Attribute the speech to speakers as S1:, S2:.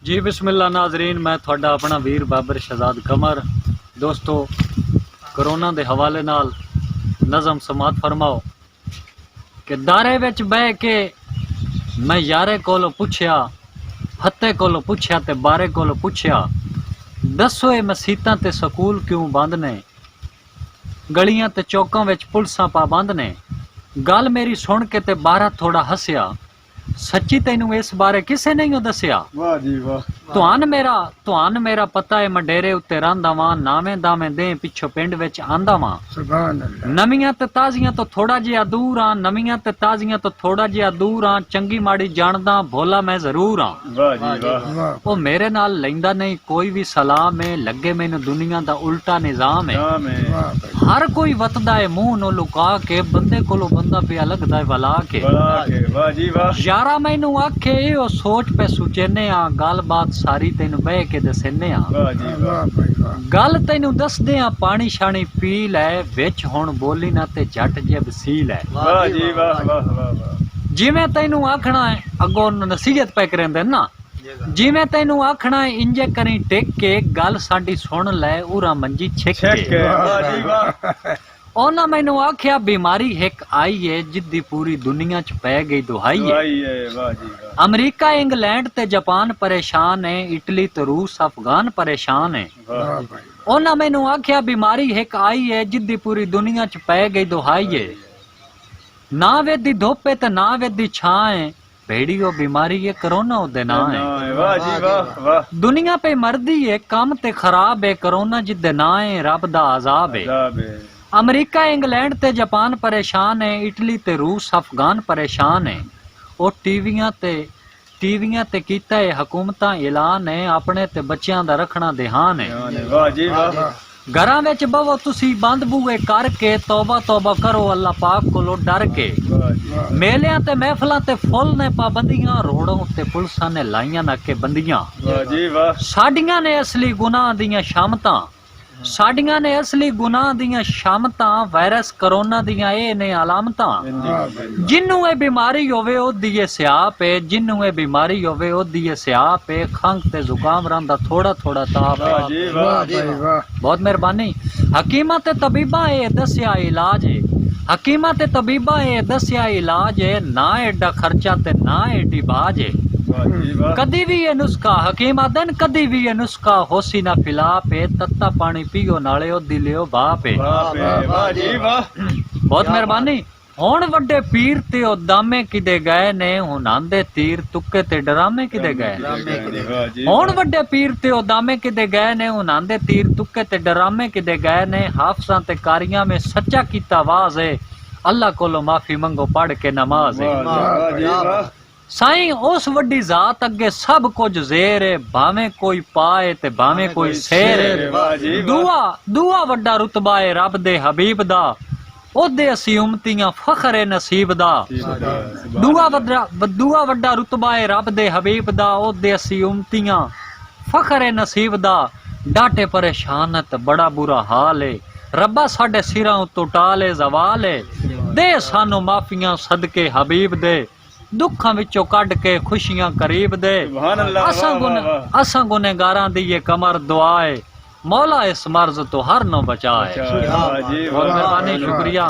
S1: जी बिस्मिल्लाह नाजरीन, मैं थोड़ा अपना वीर बाबर शहजाद कमर। दोस्तों, कोरोना के हवाले नाल नज़म समात फरमाओ कि दारे विच बह के मैं यारे कोलों पुछया, फते कोलों पुछया ते बारे कोलों पुछया, दसो ये मसीतां ते सकूल क्यों बंद ने, गलियां ते चौकां विच पुलसां पाबंद ने। गल मेरी सुन के ते बारा थोड़ा हसिया, सच्ची तैनू इस बारे किसे नहीं दसिया।
S2: वाह जी वाह।
S1: तुहान मेरा पता है मंडेरे उत्ते रंदा वां, नावें दावें दे पिछो पिंड विच आंदा वां।
S2: सुभान अल्लाह।
S1: नवियां ते ताजियां तो थोड़ा जिहा दूर आं, नवियां ते ताजियां तो थोड़ा जिहा दूर आं, चंगी माड़ी जानदा भोला मैं जरूर आं।
S2: वाह जी वाह।
S1: ओ मेरे नाल लैंदा नहीं कोई भी सलाम है, लगे मैनू दुनिया दा उल्टा निजाम है। हर कोई वतदा है मुंह नो लुका के, बंदे कोलों बंदा पिया लगदा है वला के।
S2: वाह जी वाह।
S1: यारा मैनू आखे ओ सोच पे सुचेने आ, गल बात सारी तेनू बह के दसेने आ।
S2: वाह जी वाह।
S1: गल तेनू दसदे आ, पानी शानी पी लै, विच हुण बोली ना ते झट जे वसील है।
S2: वाह जी वाह वाह वाह।
S1: जिवें तैनू आखना है, अगों नसीहत पे करेंदे ना, जिवें तैनू आखना है इंजे करी टेक के, गल साडी सुन लै उरा मंजी छिक के।
S2: वाह जी वाह।
S1: ओना मैनू आख्या बीमारी हिक आई है, जिद्दी पूरी दुनिया च पै गई दुहाई है।
S2: वाह जी वाह।
S1: अमरीका इंग्लैंड ते जापान परेशान है, इटली ते रूस अफगान परेशान है। ओना मैनू आख्या बीमारी हिक आई है, जिद्दी पूरी दुनिया च पै गई दुहाई है। ना वेदी धोपे ते ना वेदी छां है, भेड़ी ओ बीमारी है करोना ओदे ना है।
S2: वाह जी वाह वाह।
S1: दुनिया पे मरदी है काम ते खराब है, करोना जिद्दे ना है रब दा अजाब है। अमरीका इंग्लैंड ते जापान परेशान है, इटली ते रूस अफगान परेशान है। ओ टीवियां ते कीता है हुकूमतां ऐलान है, अपने ते बच्चियां दा रखना ध्यान है।
S2: वाह जी वाह।
S1: घरां विच बवो तुसी बंद बूए करके, तौबा तौबा करो अल्लाह पाक कोलों डर के। मेलियां ते महफिलां ते फुल ने पाबंदियां, रोड़ों ते पुलिसां ने लाइयां नाके बंदियां।
S2: वाह जी वाह।
S1: साडियां ने असली गुनाह दियां शामतां, साडियां ने असली गुनाह दियां शामतां, वायरस करोना दियां ए ने अलामतां। जिन्नू ए बीमारी होवे ओ दिए स्याप है, जिन्नू ए बीमारी होवे ओ दिए स्याप है, खंघ ते जुकाम रंदा थोड़ा थोड़ा ताप है। बहुत मेहरबानी। हकीमा ते तबीबा ए दस्या इलाज है, हकीमा ते तबीबा ए दस्या इलाज है, ना एडा खर्चा ते ना एडी बाज है। कदी भी ये नुस्खा हकीम आदन, कदी भी ये नुस्खा होसी ना फिला पे, तत्ता पानी पियो नाले ओ दिलियो बाप है।
S2: वाह जी वाह।
S1: बहुत मेहरबानी। हुण वड्डे पीर ते ओ दामे किदे गए ने, हुण आंदे तीर तुक्के ते डरामे किदे गए। हुण वड्डे पीर ते ओ दामे किदे गए ने, हुण आंदे तीर तुक्के ते डरामे किदे गए ने। हाफिजां ते कारियां में सच्चा कीता वाज है, अल्लाह कोलों माफी मंगो पढ़ के नमाज है। साईं उस वड्डी जात अगे सब कुछ जेर है, भावें कोई पाए ते भावें कोई शेर है। दुआ वड्डा रुतबा है रब दे हबीब दा, ओदे असी उम्मतियां फखर है नसीब दा। दुआ वड्डा रुतबा है रब दे हबीब दा, ओदे असी उम्मतियां फखर है नसीब दा। डाटे परेशान है ते बड़ा बुरा हाल है, रब्बा साडे सिरां उतों टाले जवाल है। दे सानू माफियां सदके हबीब दे, दुखां विचों कढ के खुशियां करीब दे। असां गुनहगारां दी ये कमर दुआ है, मौला इस मर्ज तो हर नो बचाए। बहुत मेहरबानी, शुक्रिया।